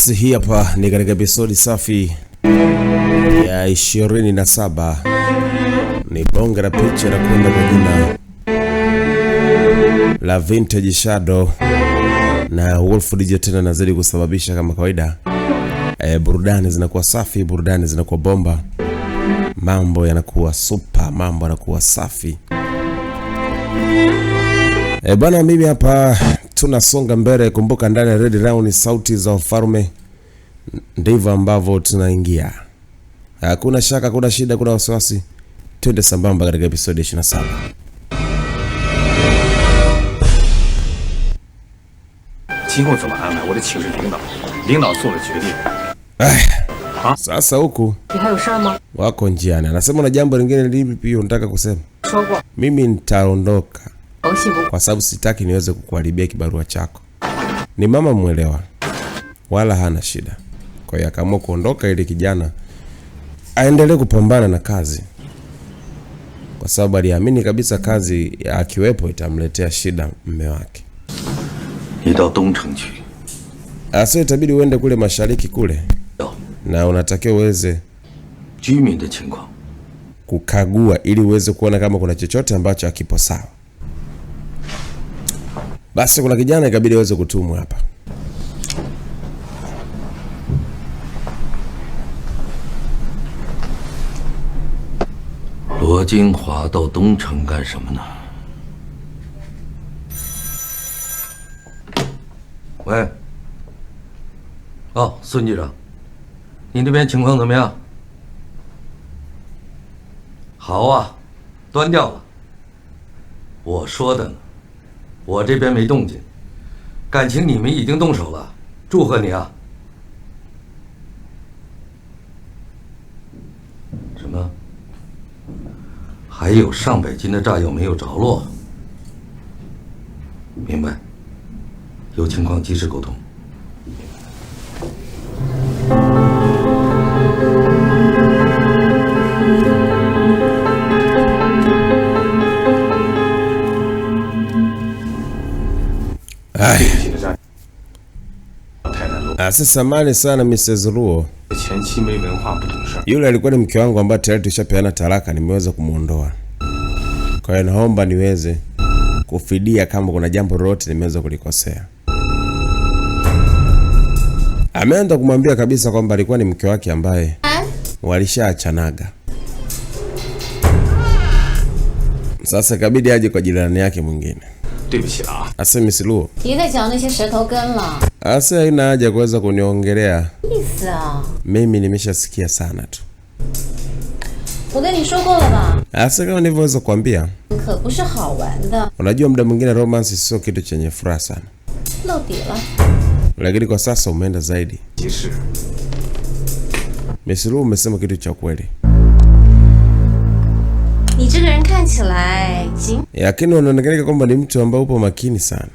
Basi hii hapa ni katika episodi safi ya 27. Ni bonge la picha na kwenda kwa jina la Vintage Shadow, na Wolf DJ tena nazidi kusababisha kama kawaida. Burudani zinakuwa safi, burudani zinakuwa bomba, mambo yanakuwa super, mambo yanakuwa safi. Bana, mimi hapa tunasonga mbele. Kumbuka ndani ya Red Round sauti za ufalme, ndivyo ambavyo tunaingia. Hakuna shaka, hakuna shida, kuna wasiwasi. Twende sambamba katika episode 27. 今后怎么安排，我得请示领导，领导做了决定。 Sasa huku 你还有事吗？ wako njiani. Anasema na jambo lingine lipi pia unataka kusema? 说过， Mimi nitaondoka 游戏不 kwa sababu sitaki niweze kukuharibia kibarua chako. Ni mama mwelewa, wala hana shida. Kwa hiyo akaamua kuondoka ili kijana aendelee kupambana na kazi, kwa sababu aliamini kabisa kazi akiwepo itamletea shida mume wake. 你到东城去， Asa itabidi uende kule mashariki kule, na unatakiwa uweze 居民的情况。 kukagua ili uweze kuona kama kuna chochote ambacho hakipo sawa. Basi kuna kijana ikabidi aweze kutumwa hapa. 罗金华到东城干什么呢？喂，哦，孙局长，你那边情况怎么样？好啊，端掉了。我说的呢，我这边没动静，感情你们已经动手了，祝贺你啊！什么？还有上百斤的炸药没有着落？明白，有情况及时沟通。 Sasa samani sana Mrs. Luo. 前妻没文化不懂事。 Yule alikuwa ni mke wangu ambaye tayari tushapeana talaka, nimeweza kumuondoa. Kwa hiyo naomba niweze kufidia kama kuna jambo lolote nimeweza kulikosea. Ameenda kumwambia kabisa kwamba alikuwa ni mke wake ambaye walishaachanaga. Sasa kabidi aje kwa jirani yake mwingine. 对不起了啊。 Asa Miss Luo, 别再讲那些舌头根了， asa haina haja kuweza kuniongelea. 意思啊！ Mimi nimeshasikia sana tu. 我跟你说过了吧， Asa kama nilivyoweza kuambia, 可不是好玩的， unajua muda mwingine romance sio kitu chenye furaha sana. 露底了。 Lakini kwa sasa umeenda zaidi. 其实 Miss Luo umesema kitu cha kweli. 你这个人看起来紧， Lakini unaonekana kwamba ni mtu ambaye upo makini sana.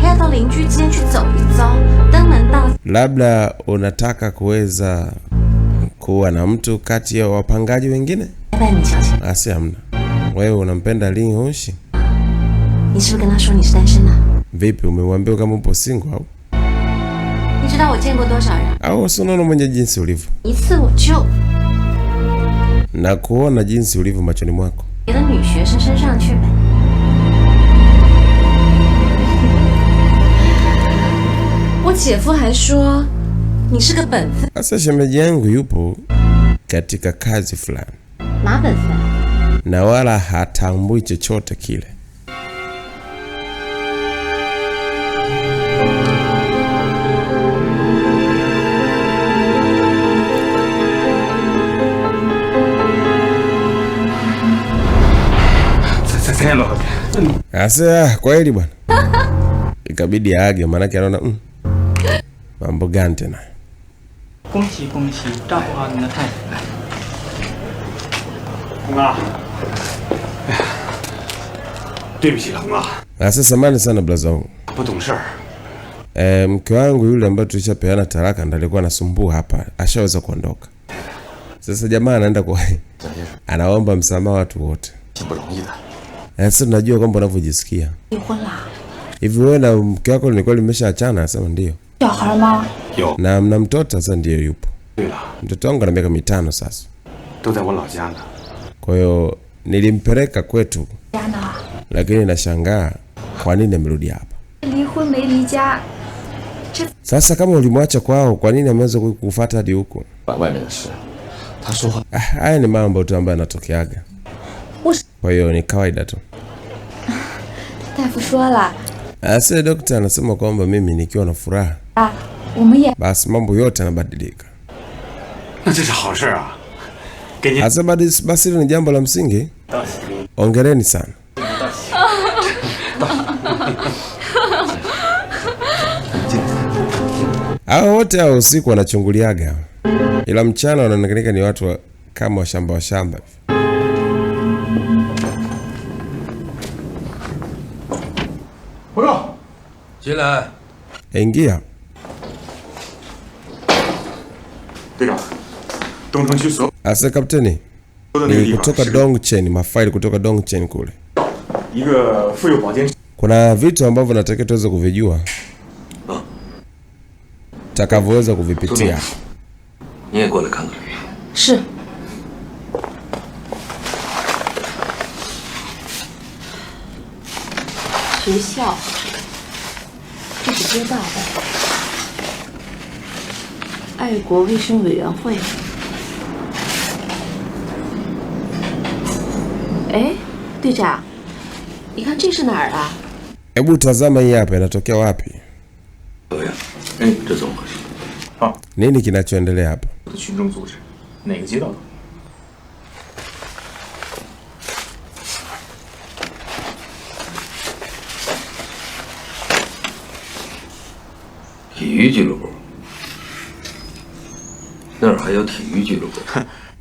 还要到邻居间去走一遭，登门道。 Labda unataka kuweza kuwa na mtu kati ya wapangaji wengine? 来拜你瞧瞧， Asi hamna. Wewe unampenda Lin Hongxi? 你是不是跟他说你是单身呢？ Vipi, umemwambia kama upo single au? 你知道我见过多少人， Au si unaona mwenye jinsi ulivyo? 一次我就 Na kuona jinsi ulivyo machoni mwako. 别的女学生身上去呗。我姐夫还说你是个本分， Sasa shemeji yangu yupo katika kazi fulani 哪本分？ na wala hatambui chochote kile. Asa kweli bwana. Ikabidi aage, maana anaona mambo gani tena. 恭喜恭喜，照顾好您的太太。来， 红啊！哎呀，对不起，红啊， Asa samani sana blaza wangu. 不懂事儿。 Mke wangu yule ambaye tulishapeana talaka ndiye alikuwa anasumbua hapa, ashaweza kuondoka. Sasa jamaa anaenda kwa anaomba msamaha watu wote. 挺不容易的。 Sasa tunajua kwamba unavyojisikia. 离婚啦？ Hivi wewe na mke wako nilikuwa limeshaachana? Anasema ndio. 小孩吗？ Na mna mtoto sasa? Ndiyo, yupo. 对了， Mtoto wangu ana miaka 5 sasa. 都在我老家呢。 Kwa hiyo nilimpeleka kwetu, lakini nashangaa kwa nini amerudi hapa. 离婚没离家， Sasa kama ulimwacha kwao, kwa nini ameweza kukufuata hadi huko? 管外面的事，他说话 Haya ni mambo tu ambayo yanatokeaga. Kwa hiyo ni kawaida tu. 大夫说了 Asa daktari anasema kwamba mimi nikiwa na furaha 啊，我们也 basi mambo yote yanabadilika. 那这是好事啊！给您 Asa basi hilo ni jambo la msingi. 道喜。 Ongereni sana. Hao wote hao usiku wanachunguliaga, ila mchana wanaonekana ni watu kama washamba. 报告， 进来。 Ingia. 队长，东城区所 Asa kapteni, 有的那个 ni 地方 kutoka 是 Dongchen, mafaili kutoka Dongchen kule. 一个妇幼保健。 Kuna vitu ambavyo nataka tuweze kuvijua, takavyoweza kuvipitia. 你也过来看看。 是。 学校，这是街道的，爱国卫生委员会。哎，队长，你看这是哪儿啊？ Hebu tazama hii hapa, inatokea wapi? 导演，哎，这怎么回事？ Nini kinachoendelea hapa? 群众组织，哪个街道都有。 体育俱乐部，那儿还有体育俱乐部。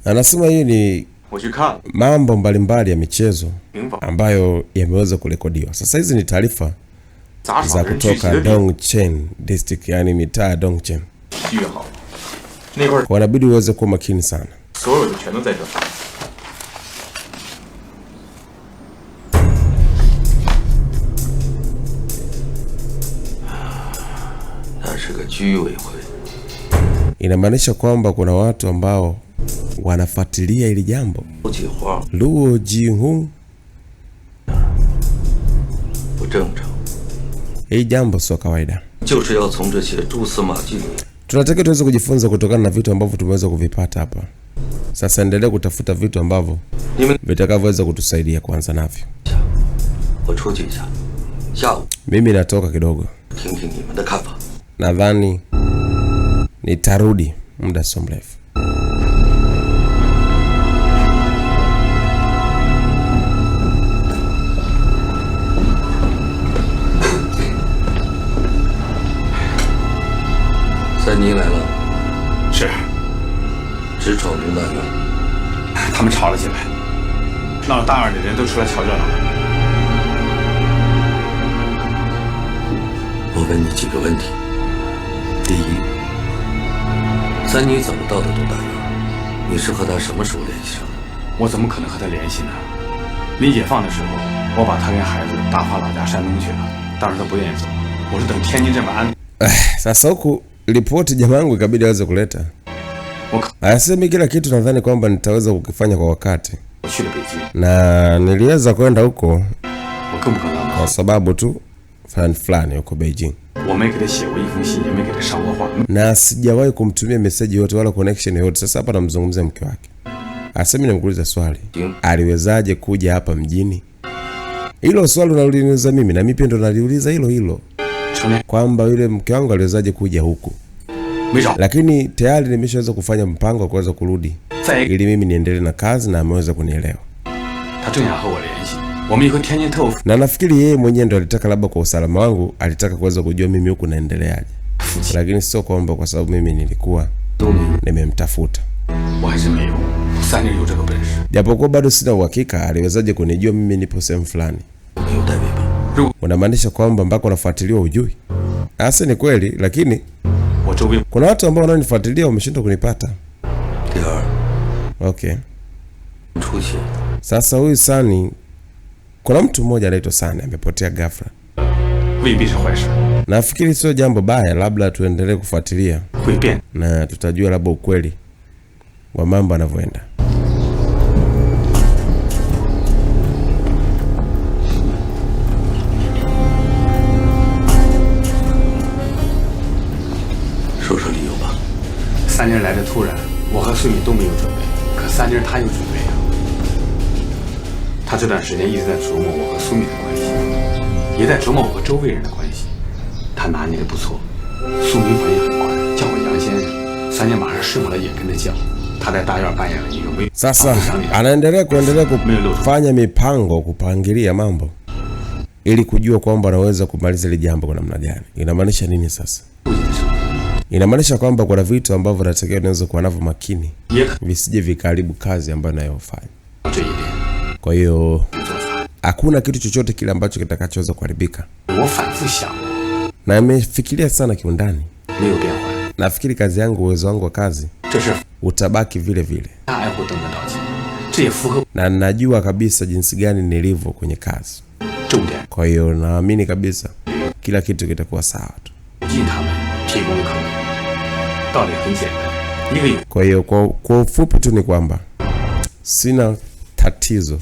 Anasema hii ni 我去看了， mambo mbalimbali ya michezo 民法 ambayo yameweza kurekodiwa. Sasa hizi ni taarifa 杂耍 za 的人聚集 kutoka 的地方 Dongchen district, yani mitaa ya Dongchen. 体育好，那块儿 Kwa inabidi uweze kuwa makini sana. 所有的全都在这儿。 那是个居委会。 Inamaanisha kwamba kuna watu ambao wanafuatilia hili jambo. 不起花 Luo Jihung, 不正常， hii jambo sio kawaida. 就是要从这些蛛丝马迹里 Tunatakiwa tuweze kujifunza kutokana na vitu ambavyo tumeweza kuvipata hapa. Sasa endelea kutafuta vitu ambavyo 你们 vitakavyoweza kutusaidia kuanza navyo. 我出去一下，下午 Mimi natoka kidogo, 听听你们的看法。 nadhani nitarudi muda sio mrefu.三妮来了， 是， 直闯东大院。 他们吵了起来，闹得大院的人都出来瞧热闹了。 我问你几个问题。第一，三妮怎么到的东大院？你是和她什么时候联系上的？ 我怎么可能和他联系呢？临解放的时候，我把他跟孩子打发老家山东去了，当时他不愿意走，我是等天津这边安。 Sasa huku ripoti jamaa yangu ikabidi aweze kuleta. 我可 Ayasemi kila kitu, nadhani kwamba nitaweza kukifanya kwa wakati, 我去了北京， na niliweza kwenda huko 我更不可能 kwa sababu tu fulani huko Beijing, 我没给他写过一封信，也没给他上过话。 na sijawahi kumtumia message yote wala connection yote. Sasa hapa namzungumzia mke wake. Asemi nimekuuliza swali, aliwezaje kuja hapa mjini? Hilo swali unaliuliza mimi, na mimi pia ndo naliuliza hilo 成年 kwamba yule mke wangu aliwezaje kuja huku, 没找， lakini tayari nimeshaweza kufanya mpango wa kuweza kurudi 再一个 ili mimi niendelee na kazi, na ameweza kunielewa. 他正想和我联系，我们一和天津特务 Na nafikiri yeye mwenyewe ndo alitaka, labda kwa usalama wangu, alitaka kuweza kujua mimi huku naendeleaje, lakini sio kwamba kwa sababu mimi nilikuwa 都明 nimemtafuta. 我还是没有，三妮有这个本事。 Japokuwa bado sina uhakika aliwezaje kunijua mimi nipo sehemu fulani. 没有带尾巴。 Unamaanisha kwamba mpaka unafuatiliwa ujui? Asa ni kweli, lakini 我周围 kuna watu ambao wananifuatilia wameshindwa kunipata. 第二， Okay. 出血， Sasa huyu Sani, kuna mtu mmoja anaitwa Sani amepotea ghafla. 未必是坏事。 Nafikiri sio jambo baya, labda tuendelee kufuatilia 会变， na tutajua labda ukweli wa mambo yanavyoenda. 说说理由吧。 三妮来的突然，我和苏敏都没有准备，可三妮她有准备啊。她这段时间一直在琢磨我和苏敏的关系，也在琢磨我和周围人的关系。她拿捏的不错，苏敏反应很快，叫我杨先生，三妮马上顺过来也跟着叫。她在大院扮演了一个微 Sasa anaendelea kufanya mipango, kupangilia mambo ili kujua kwamba anaweza kumaliza ile jambo kwa namna gani. Inamaanisha nini sasa? Inamaanisha kwamba kuna vitu ambavyo natakiwa naweza kuwa navyo makini visije vikaribu kazi ambayo nayofanya. Kwa hiyo hakuna kitu chochote kile ambacho kitakachoweza kuharibika. Na nimefikiria sana kiundani. Nafikiri kazi yangu, uwezo wangu wa kazi utabaki vile vile. Na najua kabisa jinsi gani nilivyo kwenye kazi. Kwa hiyo naamini kabisa kila kitu kitakuwa sawa tu. Kwa hiyo kwa ufupi tu ni kwamba sina tatizo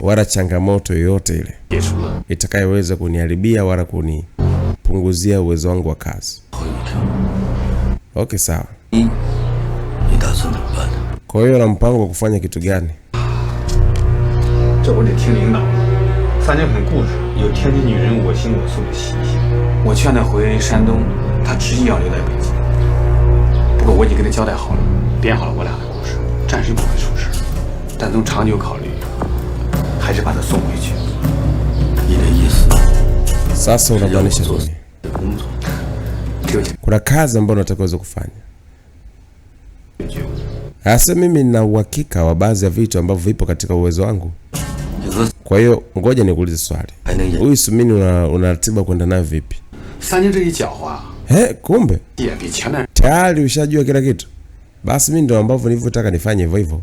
wala changamoto yoyote ile itakayoweza kuniharibia wala kunipunguzia uwezo wangu wa kazi. Okay, sawa. Kwa hiyo na mpango wa kufanya kitu gani? 这我得听领导。三妮很固执，有天津女人我行我素的习性。我劝她回山东，她执意要留在北京。不过我已经跟她交代好了，编好了我俩的故事，暂时不会出事。但从长久考虑，还是把她送回去。你的意思？ Sasa unamaanisha nini? Kuna kazi ambayo nataka uweze kufanya. Hasa mimi nina uhakika wa baadhi ya vitu ambavyo vipo katika uwezo wangu. Kwa hiyo ngoja nikuulize swali. Huyu Sumini unaratiba kwenda naye vipi? Kumbe tayari ushajua kila kitu. Basi mimi ndio ambavyo nilivyotaka nifanye hivyo hivyo.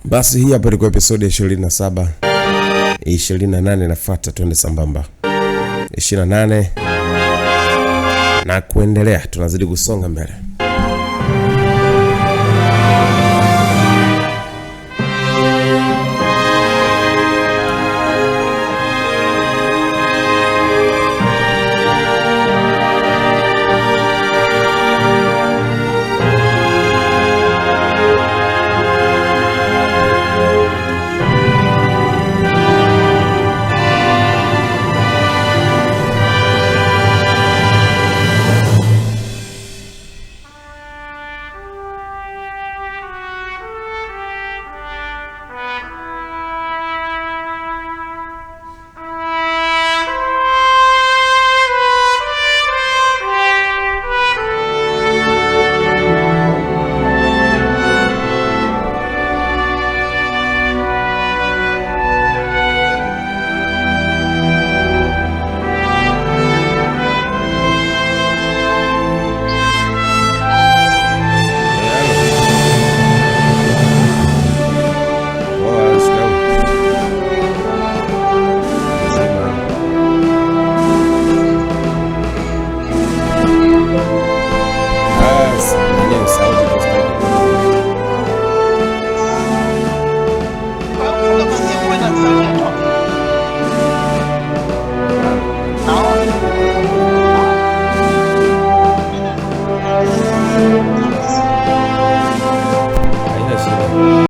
Basi hii hapa ilikuwa episode ya 27. 28 nafuata, twende sambamba. 28 na kuendelea, tunazidi kusonga mbele.